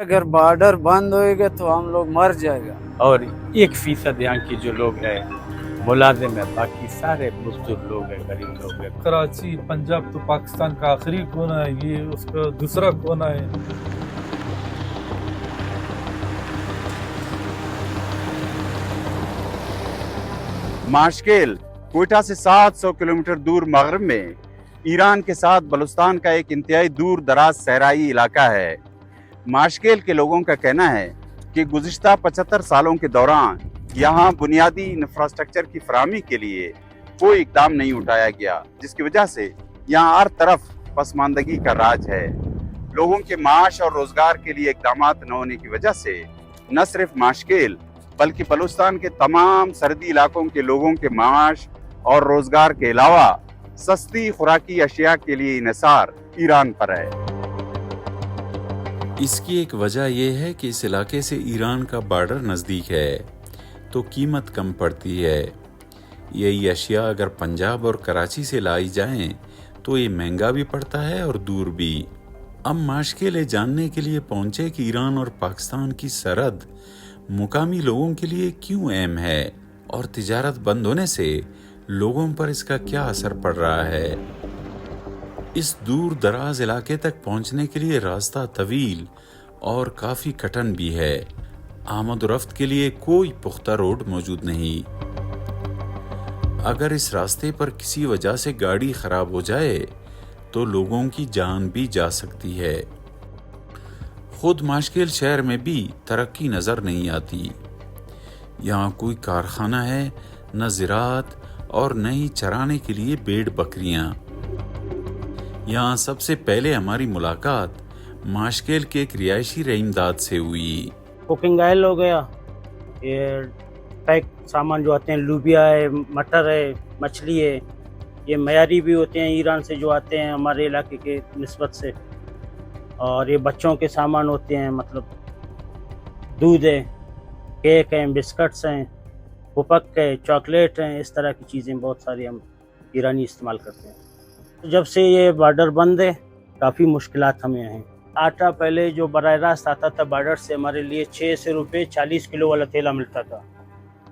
अगर बॉर्डर बंद होएगा तो हम लोग मर जाएगा। और 1% यहाँ की जो लोग हैं मुलाजिम है, बाकी सारे मजदूर लोग हैं, गरीब लोग हैं। कराची पंजाब तो पाकिस्तान का आखिरी कोना है, ये उसका दूसरा कोना है। माशकेल कोयटा से 700 किलोमीटर दूर मगरब में ईरान के साथ बलूचिस्तान का एक इंतहाई दूर दराज सहराई इलाका है। माशकेल के लोगों का कहना है कि गुज़िश्ता 75 सालों के दौरान यहाँ बुनियादी इंफ्रास्ट्रक्चर की फराहमी के लिए कोई इकदाम नहीं उठाया गया, जिसकी वजह से यहाँ हर तरफ पसमानदगी का राज है। लोगों के माश और रोजगार के लिए इकदाम न होने की वजह से न सिर्फ माशकेल बल्कि बलूचिस्तान के तमाम सरहदी इलाकों के लोगों के माश और रोजगार के अलावा सस्ती खुराकी अशिया के लिए इन्हिसार ईरान पर है। इसकी एक वजह यह है कि इस इलाके से ईरान का बॉर्डर नज़दीक है, तो कीमत कम पड़ती है। यही अशिया अगर पंजाब और कराची से लाई जाएं तो ये महंगा भी पड़ता है और दूर भी। अब माशकेल जानने के लिए पहुंचे कि ईरान और पाकिस्तान की सरहद मुकामी लोगों के लिए क्यों अहम है और तिजारत बंद होने से लोगों पर इसका क्या असर पड़ रहा है। इस दूर दराज इलाके तक पहुंचने के लिए रास्ता तवील और काफ़ी कठिन भी है। आमद और रफ्त के लिए कोई पुख्ता रोड मौजूद नहीं। अगर इस रास्ते पर किसी वजह से गाड़ी खराब हो जाए तो लोगों की जान भी जा सकती है। खुद माशकेल शहर में भी तरक्की नज़र नहीं आती। यहाँ कोई कारखाना है, न ज़राअत और न ही चराने के लिए भेड़ बकरियाँ। यहाँ सबसे पहले हमारी मुलाकात माशकेल के एक रिहायशी रहीमदाद से हुई। कुकिंग ऑयल हो गया, ये पैक सामान जो आते हैं, लूबिया है, मटर है, मछली है, ये मयारी भी होते हैं ईरान से जो आते हैं हमारे इलाके के निस्बत से। और ये बच्चों के सामान होते हैं, मतलब दूध है, केक हैं, बिस्कट्स हैं, पुपक है, चॉकलेट हैं, इस तरह की चीज़ें बहुत सारी हम ईरानी इस्तेमाल करते हैं। तो जब से ये बॉर्डर बंद है काफ़ी मुश्किलात हमें हैं। आटा पहले जो बराह रास्त आता था बॉर्डर से हमारे लिए 600 रुपये 40 किलो वाला थैला मिलता था,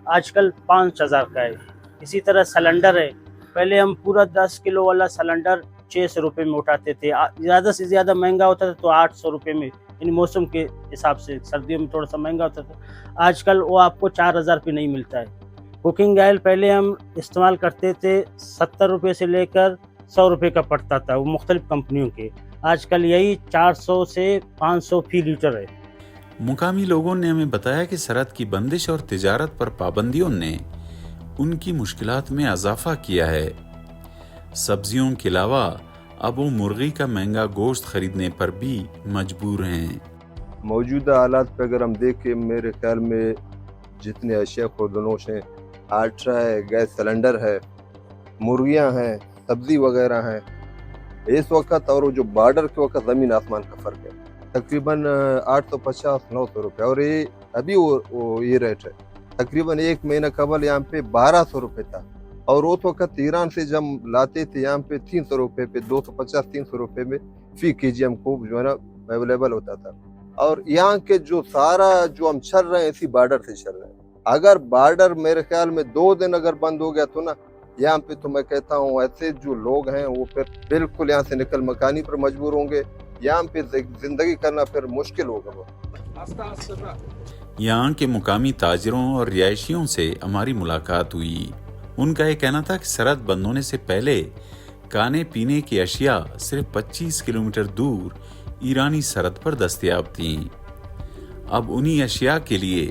आजकल 5000 का है। इसी तरह सिलेंडर है, पहले हम पूरा 10 किलो वाला सिलेंडर 600 रुपये में उठाते थे, ज़्यादा से ज़्यादा महंगा होता था तो 800 रुपये में, इन मौसम के हिसाब से सर्दियों में थोड़ा सा महंगा होता था, आजकल वो आपको 4000 पे नहीं मिलता है। कुकिंग ऑयल पहले हम इस्तेमाल करते थे 70 रुपये से लेकर 100 रुपये का पड़ता था, वो मुख्तलिफ कंपनियों के, आजकल यही 400 से 500 फी लीटर है। मुकामी लोगों ने हमें बताया कि सरहद की बंदिश और तिजारत पर पाबंदियों ने उनकी मुश्किलात में इजाफा किया है। सब्जियों के अलावा अब वो मुर्गी का महंगा गोश्त खरीदने पर भी मजबूर हैं। मौजूदा हालात पर अगर हम देखें, मेरे ख्याल में जितने अशिया खुर्दनोश हैं, आटा है, गैस सिलेंडर है, मुर्गियां हैं, सब्जी वगैरह हैं, इस वक्त और जो बॉर्डर के वक्त ज़मीन आसमान का फ़र्क है। तकरीबन 850-900 रुपये, और ये अभी वो ये रेट है। तकरीबन एक महीना कबल यहाँ पे 1200 रुपये था, और उस वक्त ईरान से जब लाते थे यहाँ पे 300 रुपये पे, 250-300 रुपये में फी केजी हमको जो है ना अवेलेबल होता था। और यहाँ के जो सारा जो हम चल रहे हैं इसी बॉर्डर से चल रहे हैं। अगर बॉर्डर मेरे ख्याल में 2 दिन अगर बंद हो गया तो ना, यहाँ पे तो मैं कहता हूँ ऐसे जो लोग हैं वो फिर बिल्कुल यहाँ से निकल मकानी पर मजबूर होंगे, यहाँ पे जिंदगी करना फिर मुश्किल होगा। यहाँ के मुकामी ताजिरों और रिहायशियों से हमारी मुलाकात हुई। उनका ये कहना था कि सरहद बंद होने से पहले खाने पीने की अशिया सिर्फ 25 किलोमीटर दूर ईरानी सरहद पर दस्तयाब थीं। अब उन्हीं अशिया के लिए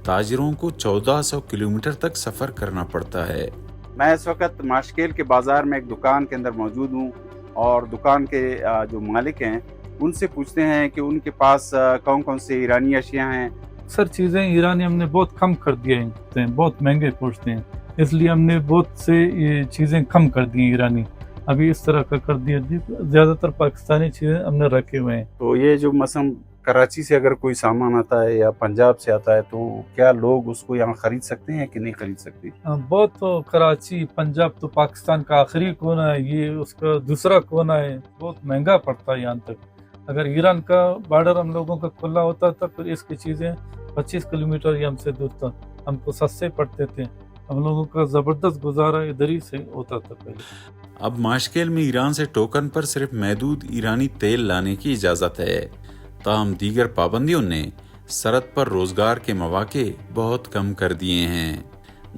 ताजिरों को 1400 किलोमीटर तक सफ़र करना पड़ता है। मैं इस वक्त माशकेल के बाज़ार में एक दुकान के अंदर मौजूद हूँ, और दुकान के जो मालिक हैं उनसे पूछते हैं कि उनके पास कौन कौन से ईरानी अशिया हैं। अक्सर चीज़ें ईरानी हमने बहुत कम कर दिए हैं, बहुत महंगे पहुँचते हैं, इसलिए हमने बहुत से ये चीज़ें कम कर दी ईरानी, अभी इस तरह का कर दिया। ज़्यादातर पाकिस्तानी चीज़ें हमने रखे हुए हैं। तो ये जो मसम कराची से अगर कोई सामान आता है या पंजाब से आता है, तो क्या लोग उसको यहाँ खरीद सकते हैं कि नहीं खरीद सकते? बहुत कराची पंजाब तो पाकिस्तान का आखिरी कोना है, ये उसका दूसरा कोना है, बहुत महंगा पड़ता है यहाँ तक। अगर ईरान का बॉर्डर हम लोगों का खुला होता था फिर इसकी चीज़ें 25 किलोमीटर ही हमसे दूर था, हमको सस्ते पड़ते थे, हम लोगों का ज़बरदस्त गुजारा इधर ही से होता था पहले। अब माशकेल में ईरान से टोकन पर सिर्फ महदूद ईरानी तेल लाने की इजाज़त है, ताहम दीगर पाबंदियों ने सरहद पर रोज़गार के मौके बहुत कम कर दिए हैं।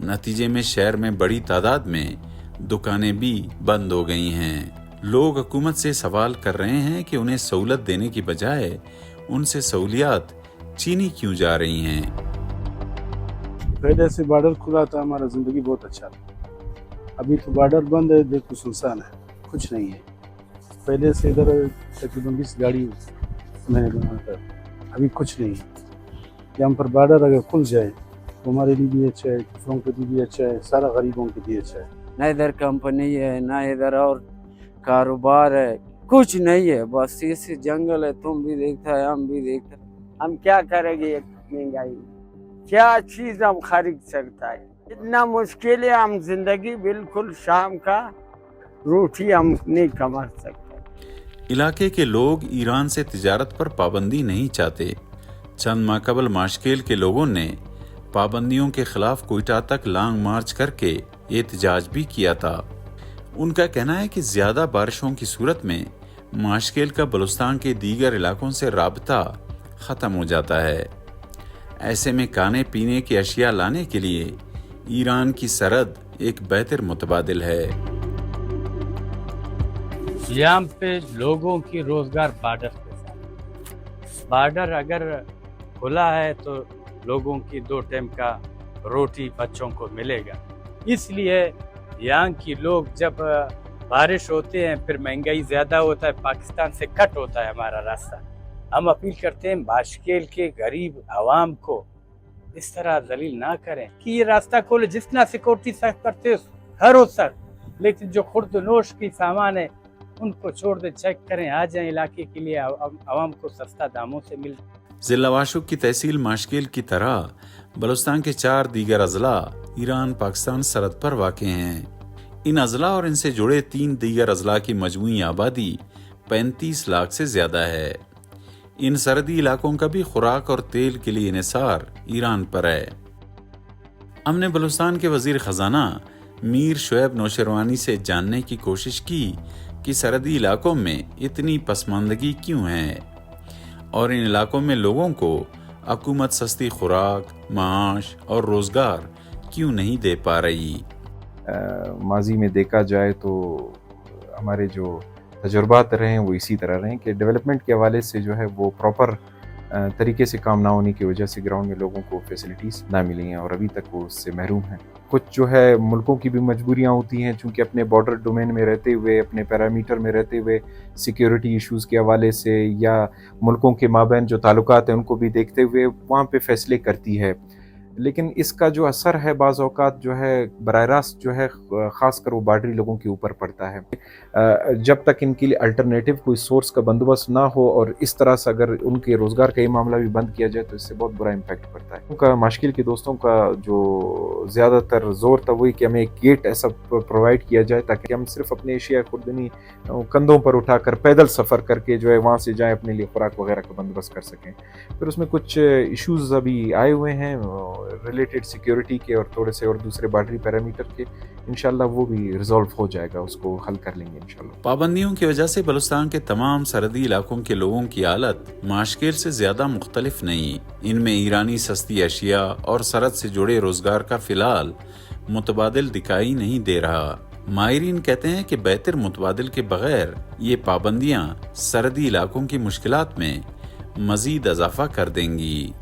नतीजे में शहर में बड़ी तादाद में दुकानें भी बंद हो गई हैं। लोग हुकूमत से सवाल कर रहे हैं कि उन्हें सहूलत देने की बजाय उनसे सहूलियात छीनी क्यों जा रही हैं। पहले से बॉर्डर खुला था, हमारा ज़िंदगी बहुत अच्छा था। अभी तो बॉर्डर बंद है, देखो सुनसान है, कुछ नहीं है। पहले से इधर तकरीबन 20 गाड़ी मैंने बनाकर, अभी कुछ नहीं है। यहाँ पर बॉर्डर अगर खुल जाए तो हमारे लिए भी अच्छा है, दूसरों के लिए भी अच्छा है, सारा गरीबों के लिए अच्छा है। ना इधर कंपनी है, ना इधर और कारोबार है, कुछ नहीं है, बस इसी जंगल है। तुम भी देखता है, हम भी देखते हैं। हम क्या करेंगे महंगाई में? क्या चीज़ हम खरीद सकता है? इतना मुश्किल है, हम जिंदगी बिल्कुल शाम का रोटी हम नहीं कमा सकते। इलाके के लोग ईरान से तिजारत पर पाबंदी नहीं चाहते। चंद माह कबल माशकेल के लोगों ने पाबंदियों के खिलाफ कोयटा तक लॉन्ग मार्च करके एहतजाज भी किया था। उनका कहना है कि ज्यादा बारिशों की सूरत में माशकेल का बलूचिस्तान के दीगर इलाकों से राबता खत्म हो जाता है। ऐसे में खाने पीने की अशिया लाने के लिए ईरान की सरहद एक बेहतर मुतबादिल है। यहाँ पे लोगों की रोजगार बॉर्डर के साथ, बॉर्डर अगर खुला है तो लोगों की 2 टाइम का रोटी बच्चों को मिलेगा। इसलिए यहाँ की लोग जब बारिश होते हैं फिर महंगाई ज़्यादा होता है, पाकिस्तान से कट होता है हमारा रास्ता। हम अपील करते हैं माशकेल के गरीब आवाम को इस तरह जलील ना करें कि ये रास्ता खोले। जितना सिक्योरिटी सख्त करते करो सर, लेकिन जो खुर्दनोश की सामान है उनको छोड़ दे, चेक करें, आ जाए इलाके के लिए आवाम को सस्ता दामों से मिल। जिला वाशुक की तहसील माशकेल की तरह बलूचिस्तान के 4 दीगर अजला ईरान पाकिस्तान सरहद पर वाक़ हैं। इन अजला और इनसे जुड़े 3 दीगर अजला की मजमूई आबादी 35 लाख से ज़्यादा है। इन सरहदी इलाकों का भी खुराक और तेल के लिए इन्हिसार ईरान पर है। हमने बलूचिस्तान के वजीर ख़जाना मीर शुएब नौशेरवानी से जानने की कोशिश की कि सरहदी इलाकों में इतनी पसमानदगी क्यों है और इन इलाकों में लोगों को हुकूमत सस्ती खुराक, माश और रोज़गार क्यों नहीं दे पा रही। माजी में देखा जाए तो हमारे जो तजुर्बात रहे हैं वो इसी तरह रहे कि डेवलपमेंट के हवाले से जो है वो प्रॉपर तरीके से काम ना होने की वजह से ग्राउंड में लोगों को फैसिलिटीज़ ना मिली हैं और अभी तक वो उससे महरूम हैं। कुछ जो है मुल्कों की भी मजबूरियाँ होती हैं, चूँकि अपने बॉर्डर डोमेन में रहते हुए, अपने पैरामीटर में रहते हुए सिक्योरिटी इश्यूज़ के हवाले से या मुल्कों के माबैन जो ताल्लुकात हैं उनको भी देखते हुए वहाँ पे फैसले करती है। लेकिन इसका जो असर है बाज़ औक़ात जो है बराह रास्त जो है ख़ास कर वो बार्डरी लोगों के ऊपर पड़ता है। जब तक इनके लिए अल्टरनेटिव कोई सोर्स का बंदोबस्त ना हो और इस तरह से अगर उनके रोज़गार का ये मामला भी बंद किया जाए तो इससे बहुत बुरा इम्पैक्ट पड़ता है। उनका माशकेल के दोस्तों का जो ज़्यादातर ज़ोर था वही कि हमें एक गेट ऐसा प्रोवाइड किया जाए ताकि हम सिर्फ अपने एशिया खुर्दनी कंधों पर उठाकर पैदल सफ़र करके जो है वहाँ से जाएँ, अपने लिए खुराक वगैरह का बंदोबस्त कर सकें। फिर उसमें कुछ इशूज़ अभी आए हुए हैं रिलेटेड सिक्योरिटी के और थोड़े से और दूसरे बार्डरी पैरामीटर के, इंशाल्लाह वो भी रिजॉल्व हो जाएगा, उसको हल कर लेंगे इंशाल्लाह। पाबंदियों की वजह से बलूचिस्तान के तमाम सरहदी इलाकों के लोगों की हालत माशकेल से ज्यादा मुख्तलिफ नहीं। इनमें ईरानी सस्ती अशिया और सरहद से जुड़े रोजगार का फिलहाल मुतबादिल दिखाई नहीं दे रहा। माहिरीन कहते हैं कि बेहतर मुतबादिल के बगैर ये पाबंदियां सरहदी इलाकों की मुश्किलात में मजीद इजाफा कर देंगी।